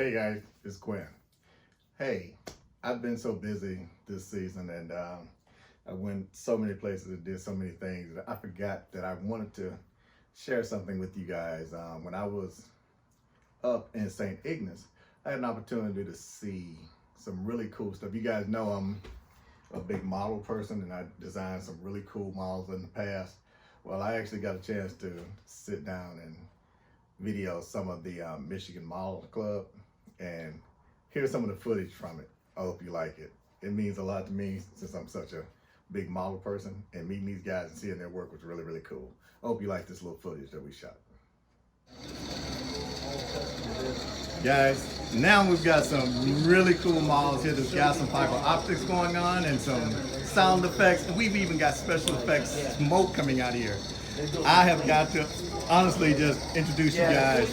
Hey guys, it's Quinn. Hey, I've been so busy this season and I went so many places and did so many things that I forgot that I wanted to share something with you guys. When I was up in St. Ignace, I had an opportunity to see some really cool stuff. You guys know I'm a big model person and I designed some really cool models in the past. Well, I actually got a chance to sit down and video some of the Michigan Model Club, and here's some of the footage from it. I hope you like it. It means a lot to me since I'm such a big model person, and meeting these guys and seeing their work was really, really cool. I hope you like this little footage that we shot. Guys, now we've got some really cool models here that's got some fiber optics going on and some sound effects, and we've even got special effects smoke coming out of here. I have got to honestly just introduce you guys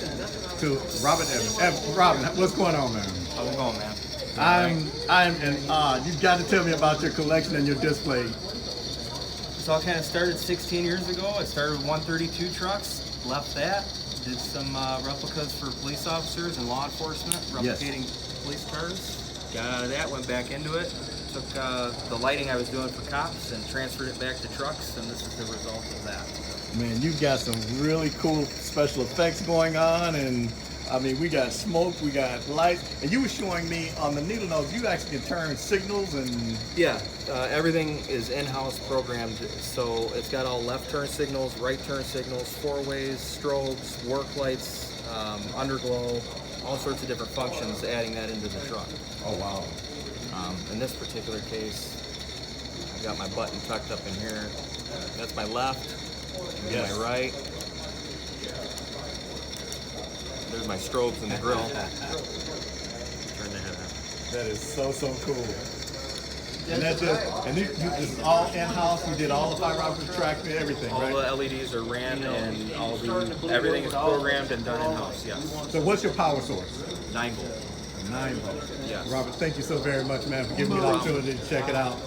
to Robert Evans. Robin, what's going on, man? How's it going, man? I'm in awe. You've got to tell me about your collection and your display. So I kind of started 16 years ago. I started with 132 trucks, left that, did some replicas for police officers and law enforcement, replicating police cars. Got out of that, went back into it, took the lighting I was doing for cops and transferred it back to trucks, and this is the result of that. Man, you've got some really cool special effects going on, and I mean, we got smoke, we got lights, and you were showing me on the needle nose, you actually can turn signals and... Yeah, everything is in-house programmed, so it's got all left turn signals, right turn signals, four-ways, strobes, work lights, underglow, all sorts of different functions, adding that into the truck. Oh, wow. In this particular case, I've got my button tucked up in here. That's my left, Yes. my right. There's my strobes in the grill. Turn the head on. That is so, so cool. And that's just, and this is all in-house, you did all the fiber optic tracking, everything, All right? the LEDs are ran and everything is programmed and done in-house, yes. So what's your power source? 9 volt. 9 volts. Yes. Robert, thank you so very much, man, for giving me the opportunity to check it out.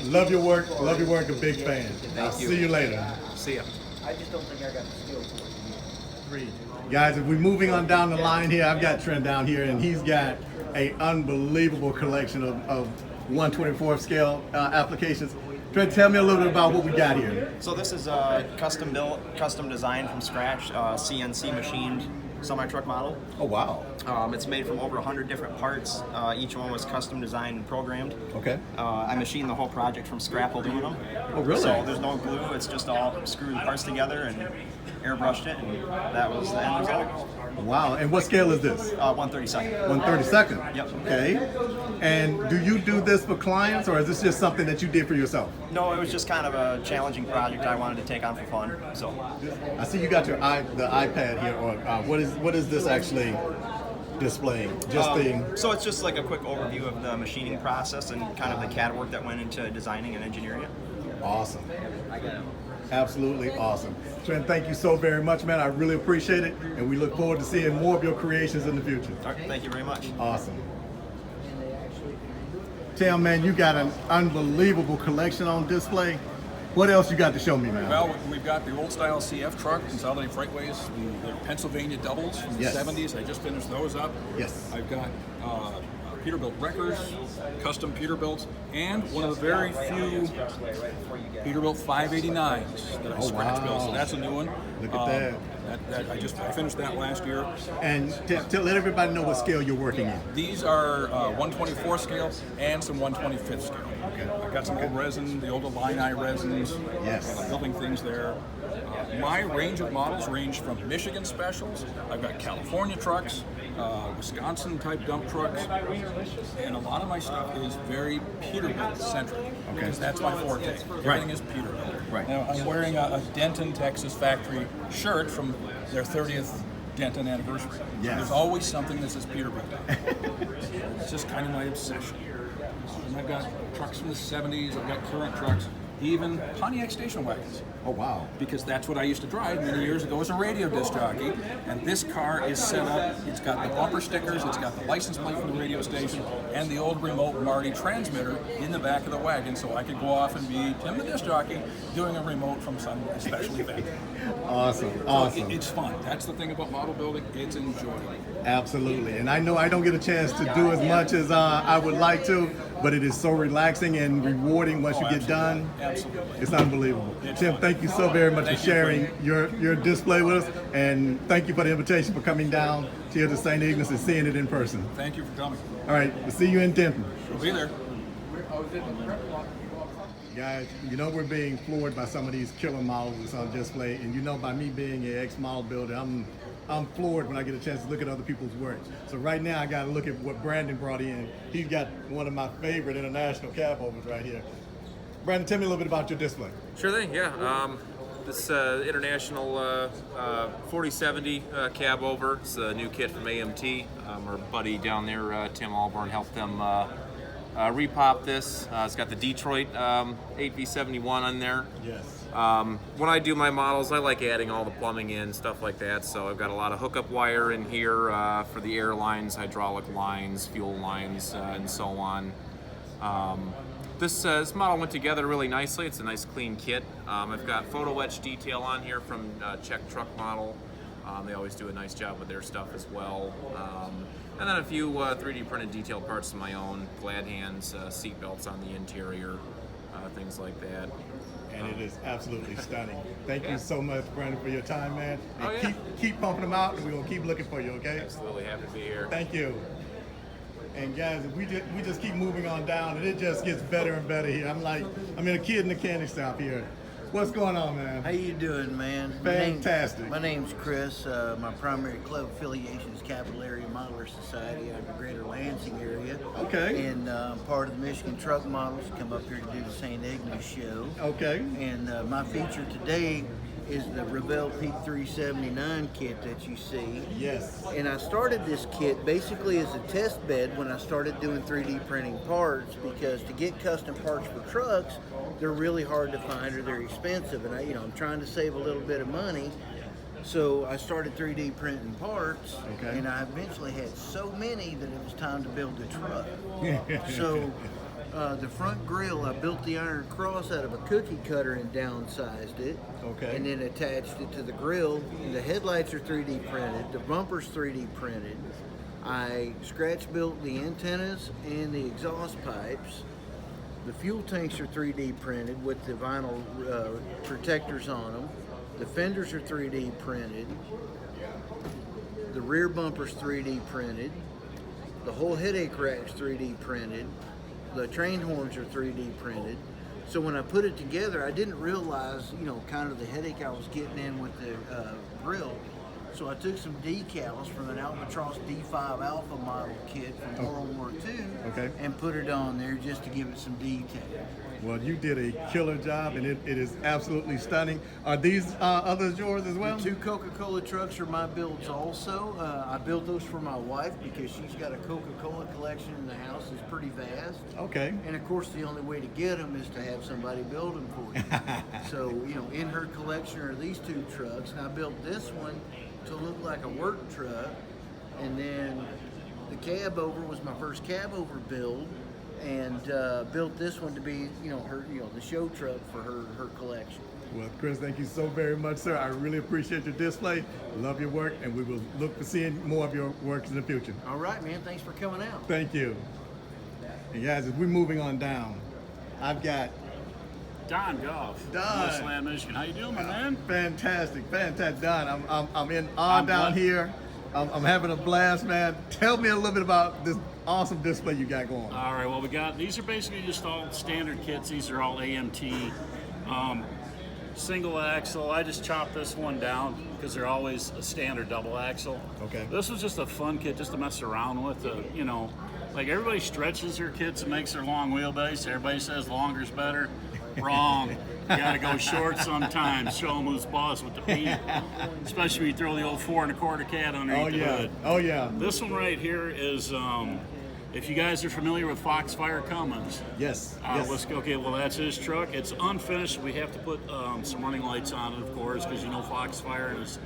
Love your work, a big fan. I'll see you later. See ya. I just don't think I got the skills for it. Guys, if we're moving on down the line here, I've got Trent down here, and he's got an unbelievable collection of 1/24 scale applications. Trent, tell me a little bit about what we got here. So this is a custom built, custom designed from scratch, CNC machined semi-truck model. Oh, wow. It's made from over 100 different parts. Each one was custom designed and programmed. Okay. I machined the whole project from scrap aluminum. Oh, really? So there's no glue, it's just all screwed parts together and airbrushed it, and that was the end result. Wow, and what scale is this? 1/32. 1/32nd? Yep. Okay. And do you do this for clients, or is this just something that you did for yourself? No, it was just kind of a challenging project I wanted to take on for fun. So I see you got the iPad here, or what is this actually displaying? Just so it's just like a quick overview of the machining process and kind of the CAD work that went into designing and engineering it. Awesome. Absolutely awesome. Trent, thank you so very much, man. I really appreciate it, and we look forward to seeing more of your creations in the future. All right, thank you very much. Awesome. Tim, man, you got an unbelievable collection on display. What else you got to show me, man? Well, we've got the old style CF truck, consolidated freightways, the Pennsylvania doubles from the Yes. 70s. I just finished those up. Yes. I've got Peterbilt wreckers, custom Peterbilts, and one of the very few Peterbilt 589s that I scratch built. So that's a new one. Look at that. I finished that last year. And to let everybody know what scale you're working in. These are 1/24 scale and some 1/25 scale. Okay. I've got some old resin, the old Illini resins. Yes. Building things there. My range of models range from Michigan specials. I've got California trucks, Wisconsin type dump trucks, and a lot of my stuff is very Peterbilt centric. Okay. Because that's my forte. Everything is Peterbilt. Right. Now, I'm wearing a Denton, Texas factory shirt from their 30th Denton anniversary. Yes. There's always something that says Peterbilt. It's just kind of my obsession. And I've got trucks from the 70s, I've got current trucks, even Pontiac station wagons. Oh, wow. Because that's what I used to drive many years ago as a radio disc jockey. And this car is set up, it's got the bumper stickers, it's got the license plate from the radio station, and the old remote Marty transmitter in the back of the wagon, so I could go off and be Tim the disc jockey doing a remote from some special event. Awesome, So awesome. it's fun. That's the thing about model building. It's enjoyable. Absolutely. And I know I don't get a chance to do as much as I would like to, but it is so relaxing and rewarding once you get done. Absolutely. It's unbelievable. It's Tim, fun. thank you so very much Thank for you, sharing Frank. your display with us. And thank you for the invitation for coming down here to St. Ignace and seeing it in person. Thank you for coming. All right, we'll see you in Denton. We'll be there. Guys, you know we're being floored by some of these killer models that's on display, and you know by me being an ex-model builder, I'm floored when I get a chance to look at other people's work. So right now I got to look at what Brandon brought in. He's got one of my favorite international cab overs right here. Brandon, tell me a little bit about your display. Sure thing, yeah. This international 4070 cab over. It's a new kit from AMT. Our buddy down there, Tim Alborn, helped them repop this. It's got the Detroit 8V71 on there. Yes. When I do my models, I like adding all the plumbing in, stuff like that. So I've got a lot of hookup wire in here for the airlines, hydraulic lines, fuel lines, and so on. This model went together really nicely. It's a nice clean kit. I've got photo etch detail on here from Czech Truck Model. They always do a nice job with their stuff as well. And then a few 3D printed detail parts of my own, glad hands, seat belts on the interior, things like that. And it is absolutely stunning. Thank you so much, Brandon, for your time, man. And Oh, yeah. keep pumping them out, and we're going to keep looking for you, okay? Absolutely happy to be here. Thank you. And guys, we just keep moving on down, and it just gets better and better here. I'm in a kid in the candy shop here. What's going on, man? How you doing, man? Fantastic. My name's Chris. My primary club affiliation is Capital Area Modeler Society out of the greater Lansing area. Okay. And part of the Michigan Truck Models come up here to do the St. Ignace show. Okay. And my feature today is the Rebel Peak 379 kit that you see. Yes. And I started this kit basically as a test bed when I started doing 3D printing parts, because to get custom parts for trucks, they're really hard to find or they're expensive. And I'm trying to save a little bit of money. So I started 3D printing parts, Okay. and I eventually had so many that it was time to build a truck. So the front grille, I built the iron cross out of a cookie cutter and downsized it. Okay. And then attached it to the grille. The headlights are 3D printed. The bumper's 3D printed. I scratch built the antennas and the exhaust pipes. The fuel tanks are 3D printed with the vinyl protectors on them. The fenders are 3D printed. The rear bumper's 3D printed. The whole headache rack's 3D printed. The train horns are 3D printed. So when I put it together, I didn't realize, kind of the headache I was getting in with the grill. So I took some decals from an Albatross D5 Alpha model kit from World War II Okay. and put it on there just to give it some detail. Well, you did a killer job, and it is absolutely stunning. Are these others yours as well? The two Coca-Cola trucks are my builds also. I built those for my wife because she's got a Coca-Cola collection in the house that's pretty vast. Okay. And of course, the only way to get them is to have somebody build them for you. So, in her collection are these two trucks, and I built this one to look like a work truck. And then the cab over was my first cab over build, and built this one to be, her, the show truck for her collection. Well, Chris, thank you so very much, sir. I really appreciate your display. Love your work, and we will look for seeing more of your works in the future. All right, man. Thanks for coming out. Thank you. And guys, as we're moving on down, I've got Don Goff, Don. Westland, Michigan. How you doing, my man? fantastic, Don. I'm in on down blessed. here. I'm having a blast, man. Tell me a little bit about this awesome display you got going. All right, well, these are basically just all standard kits. These are all AMT. Single axle. I just chopped this one down because they're always a standard double axle. Okay. This was just a fun kit just to mess around with. Like everybody stretches their kits and makes their long wheelbase. Everybody says longer's better. Wrong. You gotta go short sometimes. Show them who's boss with the paint. Especially when you throw the old 4 1/4 cat underneath the hood. Oh yeah. This one right here is If you guys are familiar with Foxfire Cummins, Yes. let's go. Okay, well that's his truck. It's unfinished. We have to put some running lights on it, of course, because you know Foxfire is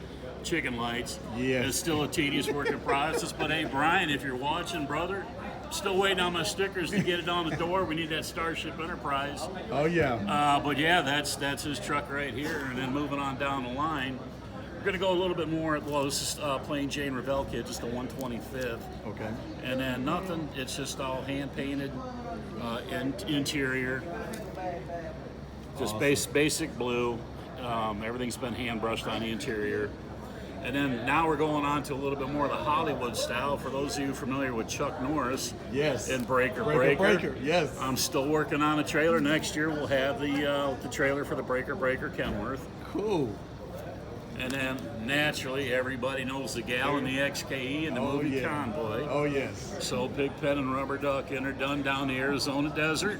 chicken lights. Yes. It's still a tedious work in process. But hey, Brian, if you're watching, brother, I'm still waiting on my stickers to get it on the door. We need that Starship Enterprise. Oh yeah. But yeah, that's his truck right here. And then moving on down the line, we're gonna go a little bit more. Well, this is plain Jane Revell kit, just a 125th. Okay. And then nothing. It's just all hand painted interior. Just basic blue. Everything's been hand brushed on the interior. And then now we're going on to a little bit more of the Hollywood style. For those of you familiar with Chuck Norris, Yes. and Breaker. Yes. I'm still working on a trailer. Next year we'll have the trailer for the Breaker Kenworth. Cool. And then naturally everybody knows the gal in the XKE and the movie yeah. Convoy. Oh yes. So Pigpen and Rubber Duck interdone down the Arizona desert.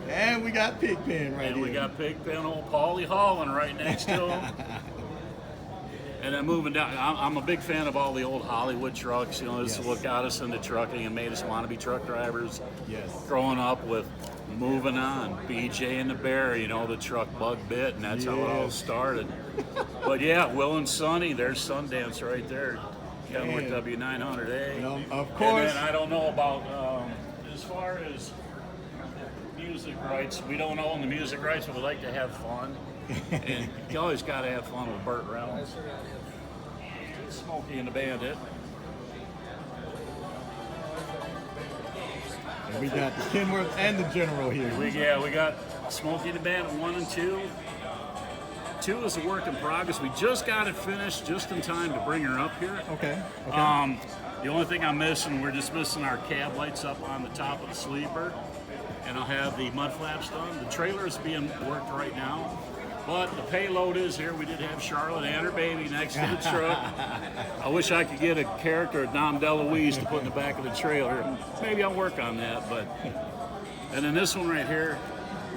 And we got Pigpen right And here. we got Pigpen, old Paulie Holland right next to him. And then moving down, I'm a big fan of all the old Hollywood trucks. You know, this is what got us into trucking and made us want to be truck drivers. Yes. Growing up with Moving On, BJ and the Bear, you know, the truck bug bit, and that's how it all Yes. started. But yeah, Will and Sonny, there's Sundance right there. Kenworth Man. W900A. You know, of And course. then I don't know about, as far as music rights, we don't own the music rights, but we like to have fun. And you always got to have fun with Burt Reynolds. Smokey and the Bandit. And we got the Kenworth and the General here. We got Smokey and the Bandit 1 and 2. 2 is a work in progress. We just got it finished just in time to bring her up here. Okay. The only thing I'm missing, we're just missing our cab lights up on the top of the sleeper. And I'll have the mud flaps done. The trailer is being worked right now. But the payload is here. We did have Charlotte and her baby next to the truck. I wish I could get a character of Dom DeLuise to put in the back of the trailer. Maybe I'll work on that. And then this one right here,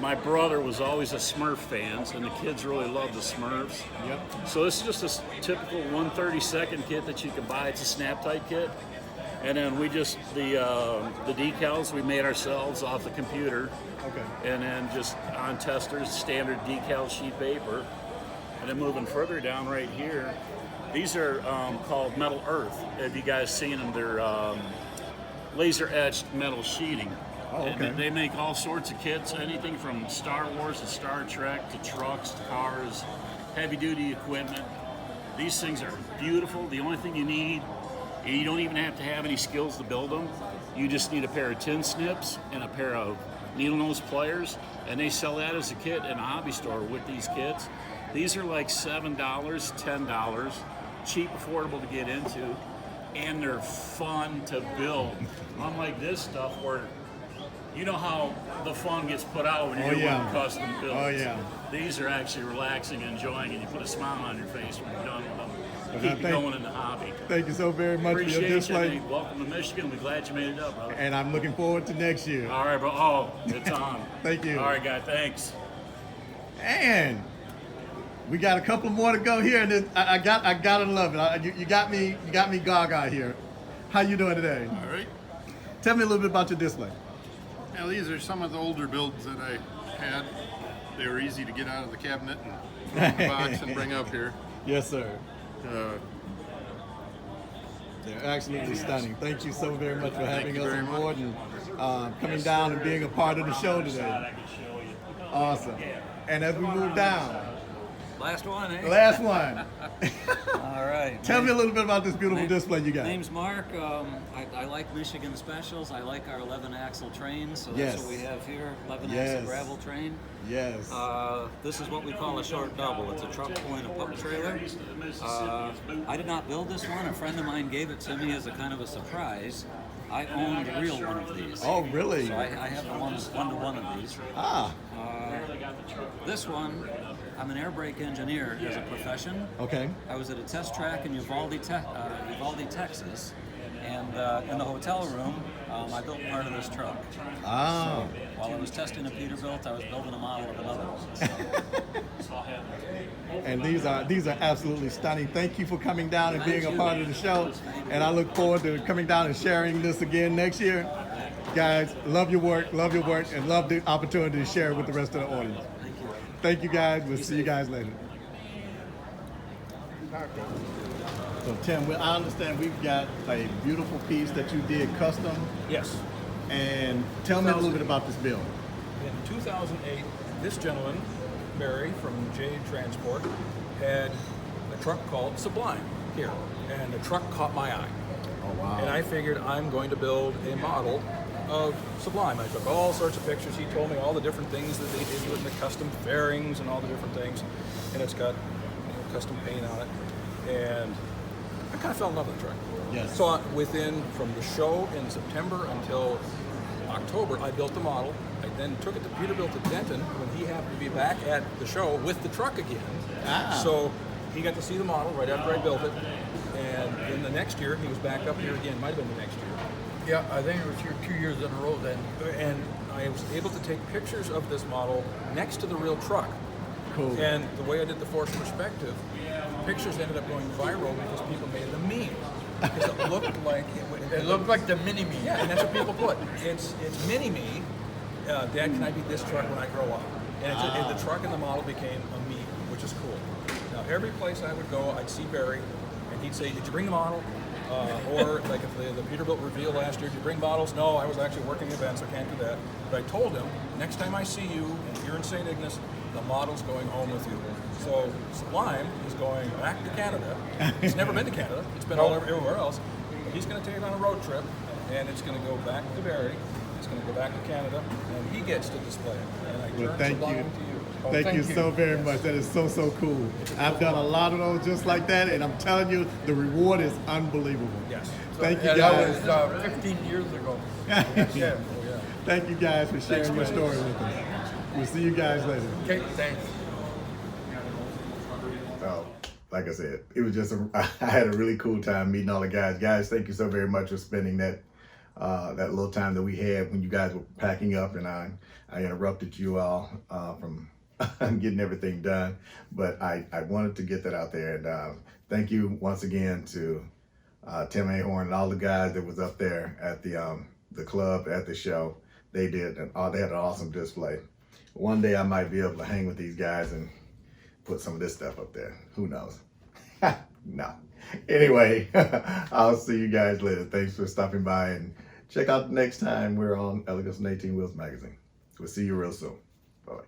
my brother was always a Smurf fan, and the kids really love the Smurfs. Yep. So this is just a typical 1/32 kit that you can buy. It's a snap-tight kit. And then we just, the decals we made ourselves off the computer. Okay. And then just on testers, standard decal sheet paper. And then moving further down right here, these are called Metal Earth. Have you guys seen them? They're laser etched metal sheeting. Oh, okay. And they make all sorts of kits, anything from Star Wars to Star Trek to trucks to cars, heavy duty equipment. These things are beautiful. The only thing you need, you don't even have to have any skills to build them. You just need a pair of tin snips and a pair of needle nose pliers, and they sell that as a kit in a hobby store with these kits. These are like $7, $10, cheap, affordable to get into, and they're fun to build. Unlike this stuff where, you know how the fun gets put out when you're doing custom builds. Oh yeah. These are actually relaxing and enjoying, and you put a smile on your face when you're done with them. Well, Keep you thank- going in the hobby. Thank you so very much for your Appreciate you. display. Hey, welcome to Michigan. We're glad you made it up, brother. And I'm looking forward to next year. All right, bro. Oh, it's on. Thank you. All right, guy. Thanks. And we got a couple more to go here, and I gotta love it. You got me gaga here. How you doing today? All right. Tell me a little bit about your display. Now these are some of the older builds that I had. They were easy to get out of the cabinet and put in the box and bring up here. Yes, sir. Uh, They're absolutely stunning. Thank you so very much for having you us very on much. board and coming down and being a part of the show today. Awesome. And as we move down, Last one, eh? last one. All right. Tell me a little bit about this beautiful display you got. Name's Mark. I like Michigan specials. I like our 11-axle trains, so that's what we have here. 11-axle gravel train. Yes. This is what we call a short double. It's a truck pulling a pup trailer. I did not build this one. A friend of mine gave it to me as a kind of a surprise. I own the real one of these. Oh, really? So I have the one-to-one of these. Ah. This one, I'm an air brake engineer as a profession. Okay. I was at a test track in Uvalde, Texas, And in the hotel room, I built part of this truck. Oh. So while I was testing a Peterbilt, I was building a model of another one. So. And these are absolutely stunning. Thank you for coming down and being a part of the show. And I look forward to coming down and sharing this again next year. Guys, love your work, and love the opportunity to share it with the rest of the audience. Thank you guys. We'll see you guys later. So Tim, I understand we've got a beautiful piece that you did custom. Yes. And tell me a little bit about this build. In 2008, this gentleman, Barry from Jade Transport, had a truck called Sublime here, and the truck caught my eye. Oh wow. And I figured I'm going to build a model of Sublime. I took all sorts of pictures. He told me all the different things that they did with the custom fairings and all the different things, and it's got custom paint on it. And I kind of fell in love with the truck. Yes. So from the show in September until October, I built the model. I then took it to Peterbilt at Denton when he happened to be back at the show with the truck again. Ah. So he got to see the model right after I built it. And then the next year, he was back up here again. Might have been the next year. Yeah, I think it was here 2 years in a row then. And I was able to take pictures of this model next to the real truck. Cool. And the way I did the forced perspective, the pictures ended up going viral because people made it a meme. Because it looked like It looked like the mini me. yeah, and that's what people put. It's mini me. Dad, can I be this truck when I grow up? And the truck and the model became a meme, which is cool. Now every place I would go, I'd see Barry, and he'd say, "Did you bring the model?" Or like if the Peterbilt reveal last year, "Did you bring models?" "No, I was actually working events, I can't do that." But I told him, next time I see you and you're in St. Ignace, the model's going home with you. So Sublime is going back to Canada. It's never been to Canada. It's been all over everywhere else. But he's going to take it on a road trip, and it's going to go back to Barry. It's going to go back to Canada, and he gets to display it. And I Well, turn thank Sublime you. to you. Thank you so very much. That is so cool. I've done a lot of those just like that, and I'm telling you, the reward is unbelievable. Yes. Thank you Yeah, guys. that was 15 years ago. Yeah. Thank you guys for sharing your story with us. We'll see you guys later. Okay, thanks. So, like I said, it was just I had a really cool time meeting all the guys. Guys, thank you so very much for spending that little time that we had when you guys were packing up, and I interrupted you all from getting everything done. But I wanted to get that out there, and thank you once again to Tim Ahorn and all the guys that was up there at the club at the show. They had an awesome display. One day I might be able to hang with these guys and put some of this stuff up there. Who knows? No. Anyway, I'll see you guys later. Thanks for stopping by, and check out the next time we're on Elegance on 18 Wheels magazine. We'll see you real soon. Bye-bye.